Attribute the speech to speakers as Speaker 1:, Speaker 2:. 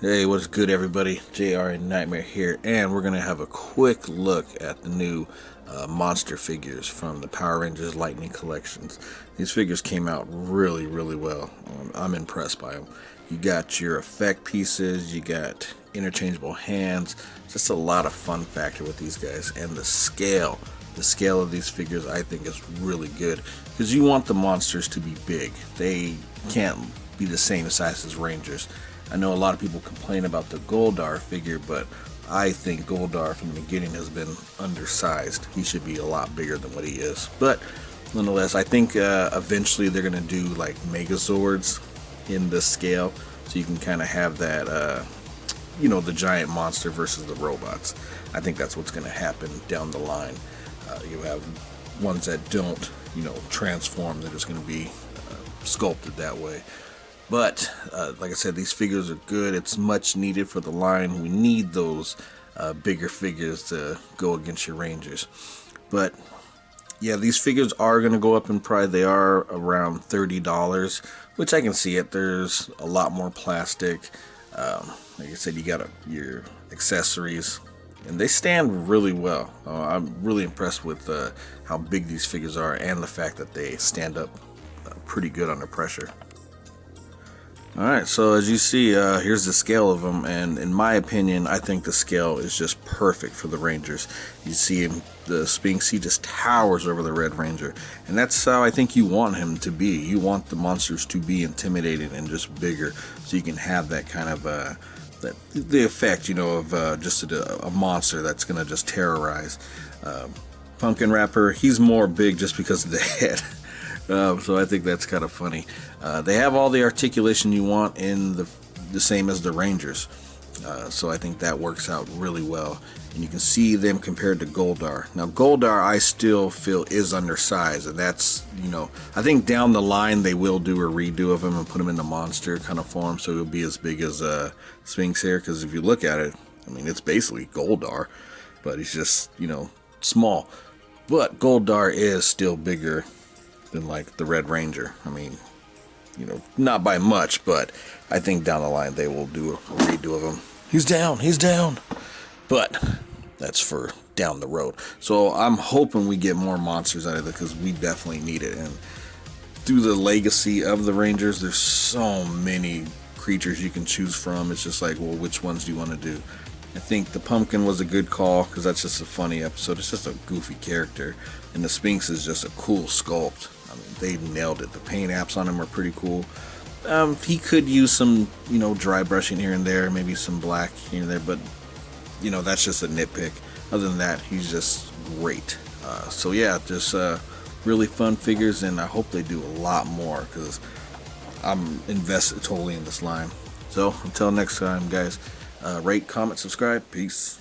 Speaker 1: Hey, what's good, everybody? JR and Nightmare here, and we're gonna have a quick look at the new monster figures from the Power Rangers Lightning collections. These figures came out really, really well. I'm impressed by them. You got your effect pieces, you got interchangeable hands. Just a lot of fun factor with these guys, and the scale. The scale of these figures, I think, is really good because you want the monsters to be big. They can't be the same size as Rangers. I know a lot of people complain about the Goldar figure, but I think Goldar from the beginning has been undersized. He should be a lot bigger than what he is. But nonetheless, I think eventually they're going to do like Megazords in this scale, so you can kind of have that, the giant monster versus the robots. I think that's what's going to happen down the line. You have ones that don't, transform. They're just going to be sculpted that way. But like I said, these figures are good. It's much needed for the line. We need those bigger figures to go against your Rangers. But yeah, these figures are going to go up in price. They are around $30, which I can see it. There's a lot more plastic. Like I said, you got your accessories, and they stand really well. I'm really impressed with how big these figures are and the fact that they stand up pretty good under pressure. Alright, so as you see, here's the scale of them, and in my opinion, I think the scale is just perfect for the Rangers. You see him, the Sphinx, he just towers over the Red Ranger, and that's how I think you want him to be. You want the monsters to be intimidating and just bigger, so you can have that kind of, the effect, of just a monster that's going to just terrorize. Pumpkin Rapper, he's more big just because of the head. So I think that's kind of funny. They have all the articulation you want in the same as the Rangers. So I think that works out really well. And you can see them compared to Goldar. Now Goldar I still feel is undersized. And that's, I think down the line they will do a redo of him and put him in the monster kind of form. So he'll be as big as Sphinx here. Because if you look at it, I mean, it's basically Goldar. But he's just, small. But Goldar is still bigger than like the Red Ranger. I mean, not by much, but I think down the line they will do a redo of him. He's down. But that's for down the road. So I'm hoping we get more monsters out of it because we definitely need it. And through the legacy of the Rangers, there's so many creatures you can choose from. It's just like, well, which ones do you want to do? I think the Pumpkin was a good call because that's just a funny episode. It's just a goofy character. And the Sphinx is just a cool sculpt. I mean, they nailed it. The paint apps on him are pretty cool. He could use some, dry brushing here and there, maybe some black here and there, but, that's just a nitpick. Other than that, he's just great. So yeah, just really fun figures, and I hope they do a lot more because I'm invested totally in this line. So until next time, guys, rate, comment, subscribe. Peace.